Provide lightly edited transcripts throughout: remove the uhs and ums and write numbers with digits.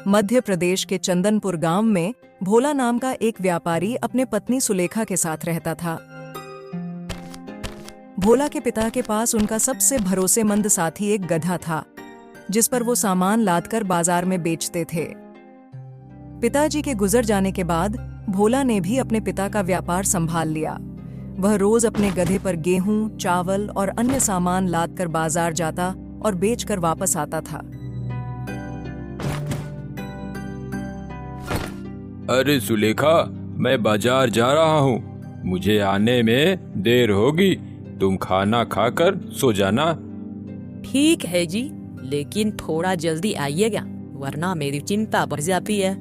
मध्य प्रदेश के चंदनपुर गांव में भोला नाम का एक व्यापारी अपने पत्नी सुलेखा के साथ रहता था। भोला के पिता के पास उनका सबसे भरोसेमंद साथी एक गधा था, जिस पर वो सामान लादकर बाजार में बेचते थे। पिताजी के गुजर जाने के बाद भोला ने भी अपने पिता का व्यापार संभाल लिया। वह रोज अपने गधे पर गेहूं, चावल और अन्य सामान लादकर बाजार जाता और बेचकर वापस आता था। अरे सुलेखा, मैं बाजार जा रहा हूँ, मुझे आने में देर होगी, तुम खाना खाकर सो जाना। ठीक है जी, लेकिन थोड़ा जल्दी आइएगा, वरना मेरी चिंता बढ़ जाती है।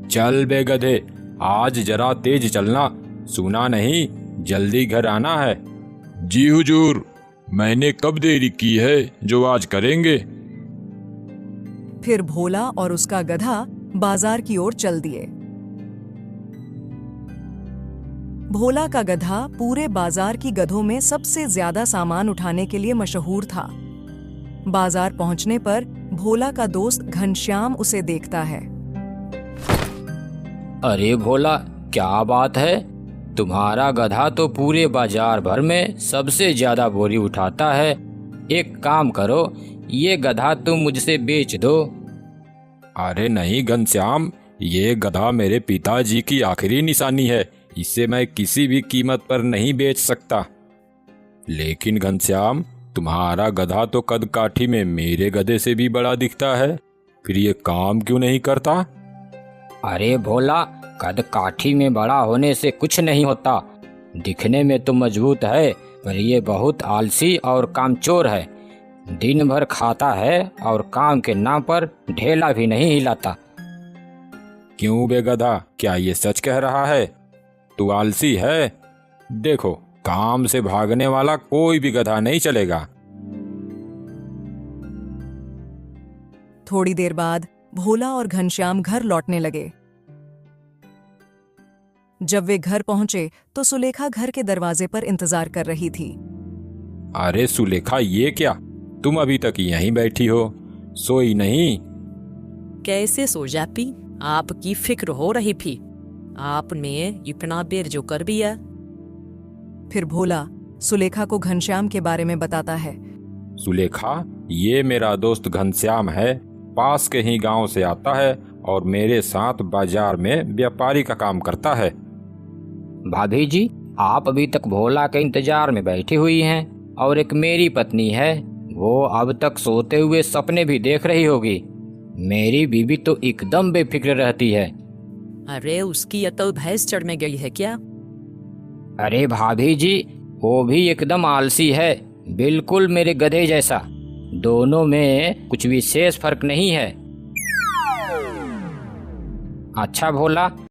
चल बे गधे, आज जरा तेज चलना, सुना नहीं जल्दी घर आना है। जी हुजूर, मैंने कब देरी की है जो आज करेंगे। फिर भोला और उसका गधा बाजार की ओर चल दिए। भोला का गधा पूरे बाजार की गधों में सबसे ज्यादा सामान उठाने के लिए मशहूर था। बाजार पहुंचने पर भोला का दोस्त घनश्याम उसे देखता है। अरे भोला, क्या बात है, तुम्हारा गधा तो पूरे बाजार भर में सबसे ज्यादा बोरी उठाता है। एक काम करो, ये गधा तुम मुझसे बेच दो। अरे नहीं घनश्याम, ये गधा मेरे पिताजी की आखिरी निशानी है, इसे मैं किसी भी कीमत पर नहीं बेच सकता। लेकिन घनश्याम, तुम्हारा गधा तो कद काठी में मेरे गधे से भी बड़ा दिखता है, फिर ये काम क्यों नहीं करता। अरे भोला, कद काठी में बड़ा होने से कुछ नहीं होता। दिखने में तो मजबूत है, पर ये बहुत आलसी और कामचोर है। दिन भर खाता है और काम के नाम पर ढेला भी नहीं हिलाता। क्यों बे गधा, क्या ये सच कह रहा है? तू आलसी है? देखो, काम से भागने वाला कोई भी गधा नहीं चलेगा। थोड़ी देर बाद भोला और घनश्याम घर लौटने लगे। जब वे घर पहुंचे तो सुलेखा घर के दरवाजे पर इंतजार कर रही थी। अरे सुलेखा, ये क्या, तुम अभी तक यहीं बैठी हो, सोई नहीं? कैसे सो जाती, आपकी फिक्र हो रही थी, आपने इतना देर जो कर दिया। फिर भोला सुलेखा को घनश्याम के बारे में बताता है। सुलेखा, ये मेरा दोस्त घनश्याम है, पास के ही गांव से आता है और मेरे साथ बाजार में व्यापारी का काम करता है। भाभी जी, आप अभी तक भोला के इंतजार में बैठी हुई हैं, और एक मेरी पत्नी है, वो अब तक सोते हुए सपने भी देख रही होगी। मेरी बीवी तो एकदम बेफिक्र रहती है। अरे उसकी अतल भैंस चढ़ में गई है क्या? अरे भाभी जी, वो भी एकदम आलसी है, बिल्कुल मेरे गधे जैसा। दोनों में कुछ विशेष फर्क नहीं है। अच्छा भोला,